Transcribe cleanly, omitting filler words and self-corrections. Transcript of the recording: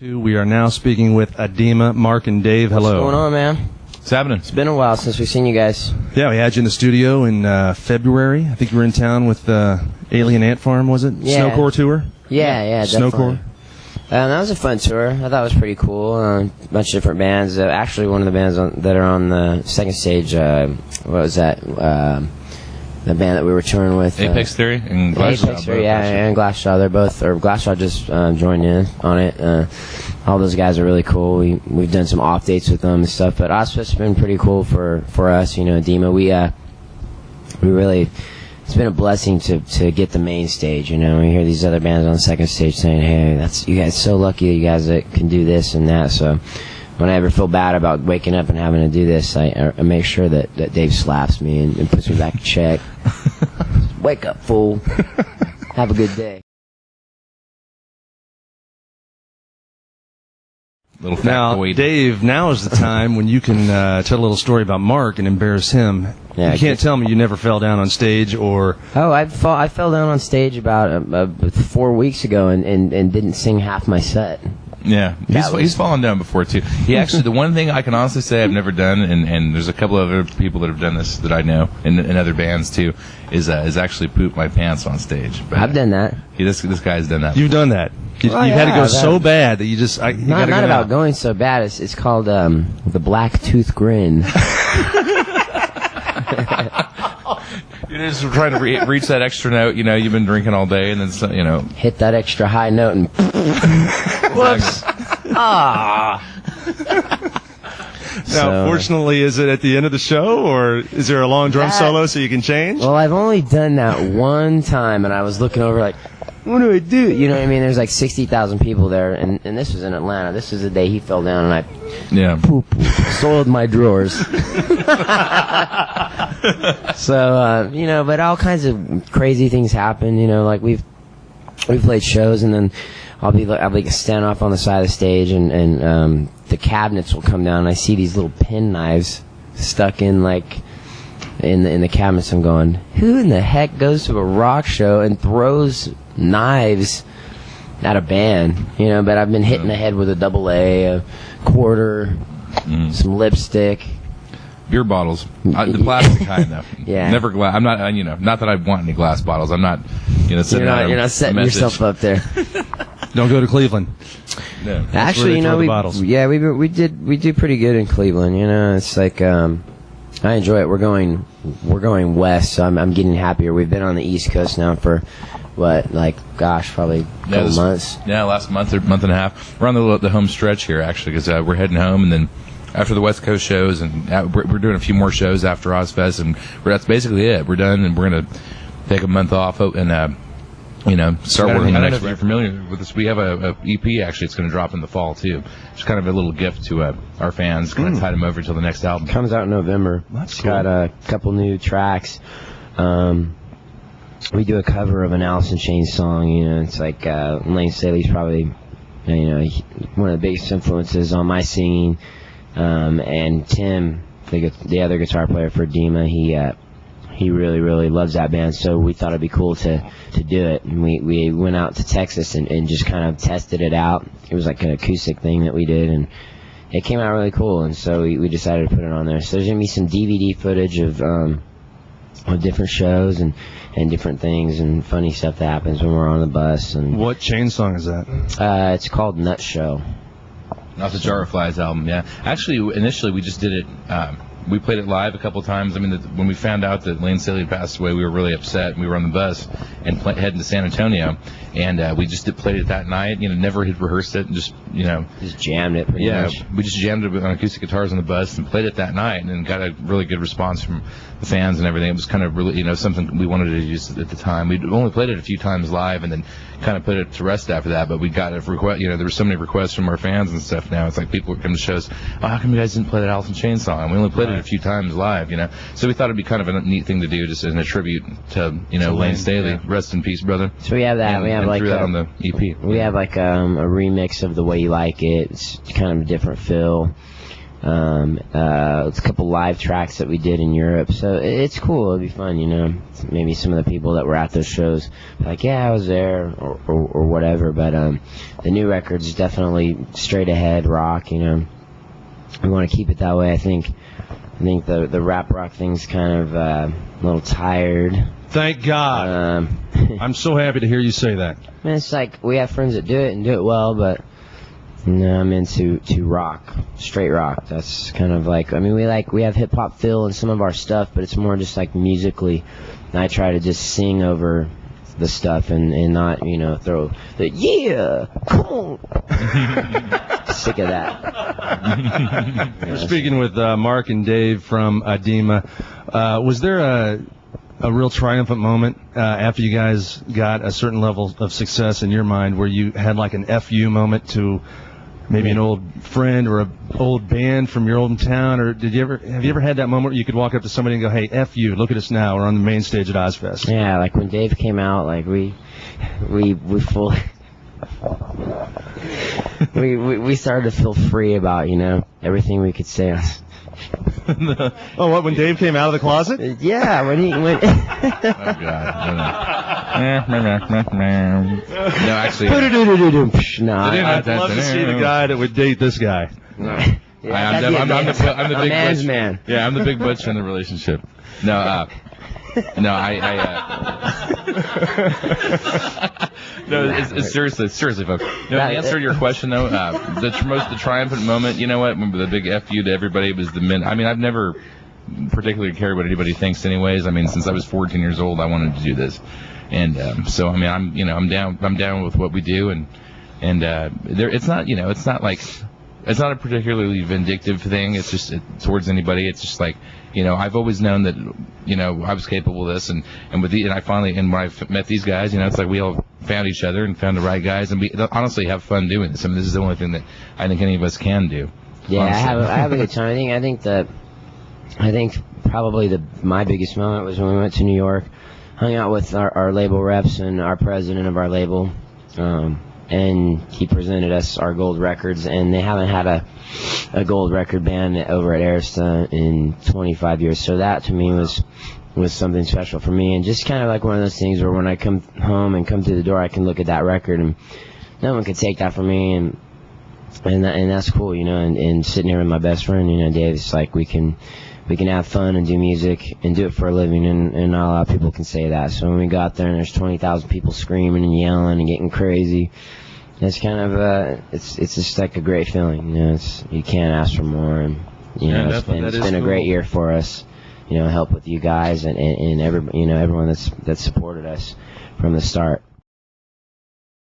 We are now speaking with ADEMA, Mark, and Dave. Hello. What's going on, man? What's happening? It's been a while since we've seen you guys. Yeah, we had you in the studio in February. I think you were in town with Alien Ant Farm, was it? Yeah. Snowcore tour? Yeah, definitely. Snowcore? That was a fun tour. I thought it was pretty cool. A bunch of different bands. Actually, one of the bands that are on the second stage, what was that? The band that we were touring with. Apex Theory and Glassjaw. Apex Theory, yeah, and Glassjaw. They're both, or Glassjaw just joined in on it. All those guys are really cool. We've done some off dates with them and stuff, but ozzfets has been pretty cool for us. You know, ADEMA. We really. It's been a blessing to get the main stage. You know, we hear these other bands on the second stage saying, "Hey, that's you guys so lucky. You guys that can do this and that." So. When I ever feel bad about waking up and having to do this, I make sure that Dave slaps me and puts me back in check. Wake up, fool. Have a good day. Now, Dave, now is the time when you can tell a little story about Mark and embarrass him. Yeah, you can't tell me you never fell down on stage or... Oh, I fell down on stage about 4 weeks ago and didn't sing half my set. Yeah, he's fallen down before too. He actually, the one thing I can honestly say I've never done, and there's a couple of other people that have done this that I know, and other bands too, is actually poop my pants on stage. But I've done that. This guy's done that. You've done that. You've had to go so bad that you just... not about going so bad. It's called the black tooth grin. You're just trying to reach that extra note. You know, you've been drinking all day, and then you know, hit that extra high note and whoops. Now, fortunately, is it at the end of the show, or is there a long drum solo so you can change? Well, I've only done that one time, and I was looking over like, what do I do? You know what I mean? There's like 60,000 people there, and this was in Atlanta. This was the day he fell down, and I soiled my drawers. So, you know, but all kinds of crazy things happen. You know, like we've played shows, and then I'll be standing off on the side of the stage, and the cabinets will come down, and I see these little pen knives stuck in like in the cabinets. I'm going, who in the heck goes to a rock show and throws knives at a band? You know, but I've been hitting the head with a AA, a quarter, some lipstick. Beer bottles, the plastic kind though. Yeah. Never glass. I'm not, you know, not that I want any glass bottles. I'm not, you know, you're not setting yourself up there. Don't go to Cleveland. No. Actually, you know, we do pretty good in Cleveland. You know, it's like I enjoy it. We're going west, so I'm getting happier. We've been on the East Coast now for what, like, gosh, probably a couple months. Yeah, last month and a half. We're on the home stretch here actually, because we're heading home, and then after the West Coast shows, and we're doing a few more shows after ozzfets, and that's basically it. We're done, and we're gonna take a month off and you know, start working on the next. I don't know if you're familiar with this. We have a EP actually. It's going to drop in the fall too. It's kind of a little gift to our fans. Kind of tide them over until the next album comes out in November. That's cool. Got a couple new tracks. We do a cover of an Alice in Chains song. You know, it's like Lane Staley's probably, you know, one of the biggest influences on my singing. And Tim, the other guitar player for ADEMA, he really, really loves that band, so we thought it'd be cool to do it. And we went out to Texas and just kind of tested it out. It was like an acoustic thing that we did, and it came out really cool, and so we decided to put it on there. So there's going to be some DVD footage of different shows and different things and funny stuff that happens when we're on the bus. And what Chain song is that? It's called Nut Show. Off the Jar of Flies album, yeah. Actually, initially we just did it. We played it live a couple times. I mean, when we found out that Lane Staley had passed away, we were really upset. We were on the bus and heading to San Antonio, and we just played it that night. You know, never had rehearsed it, and just jammed it. Pretty much. We just jammed it on acoustic guitars on the bus and played it that night, and got a really good response from the fans and everything. It was kind of really, you know, something we wanted to use at the time. We'd only played it a few times live, and then kind of put it to rest after that. But we got a request. You know, there were so many requests from our fans and stuff. Now it's like people would come to shows. Oh, how come you guys didn't play that Alice in Chains song? We only played it a few times live, you know. So we thought it'd be kind of a neat thing to do, just as a tribute to, you know, Lane Staley. Yeah. Rest in peace, brother. So we have that. We have like that on the EP. We have like a remix of The Way You Like It. It's kind of a different feel. a couple live tracks that we did in Europe. So it's cool. It'll be fun, you know. Maybe some of the people that were at those shows, like, yeah, I was there, or whatever. But the new record's definitely straight ahead rock, you know. We want to keep it that way. I think the rap rock thing's kind of a little tired. Thank God. I'm so happy to hear you say that. Man, it's like we have friends that do it and do it well, but I'm into rock, straight rock. That's kind of like, I mean, we have hip hop feel in some of our stuff, but it's more just like musically. And I try to just sing over the stuff and not, you know, throw the yeah, come on. Sick of that. We're speaking with Mark and Dave from ADEMA. Was there a real triumphant moment after you guys got a certain level of success in your mind where you had like an FU moment to maybe an old friend or an old band from your old town? Or have you ever had that moment where you could walk up to somebody and go, hey, F you, look at us now, we're on the main stage at Ozzfest? Yeah, like when Dave came out, like we fully we started to feel free about, you know, everything we could say. Oh, what, when Dave came out of the closet? Yeah, when he went. Oh, God. No, actually. No, I'd love to see the guy that would date this guy. Yeah, I'm the big man's butch. man. Yeah, I'm the big butch in the relationship. No, no, it's seriously, folks. No, the answer to your question, though, the triumphant moment, you know what? Remember the big F you to everybody was the men. I mean, I've never particularly cared what anybody thinks, anyways. I mean, since I was 14 years old, I wanted to do this, and so I mean, I'm down with what we do, and it's not, you know, it's not like. It's not a particularly vindictive thing. It's just towards anybody. It's just like, you know, I've always known that, you know, I was capable of this, and when I met these guys, you know, it's like we all found each other and found the right guys, and we honestly have fun doing this. I mean, this is the only thing that I think any of us can do. Yeah, I have a good time. I think probably my biggest moment was when we went to New York, hung out with our label reps and our president of our label. And he presented us our gold records, and they haven't had a gold record band over at Esta in 25 years. So that to me was something special for me, and just kind of like one of those things where when I come home and come through the door, I can look at that record, and no one could take that from me, and that's cool, you know. And sitting here with my best friend, you know, Dave, it's like we can have fun and do music and do it for a living, and not a lot of people can say that. So when we got there and there's 20,000 people screaming and yelling and getting crazy, it's kind of it's just like a great feeling, you know. You can't ask for more, and you know, it's been a great year for us, you know, help with you guys and everyone that's supported us from the start.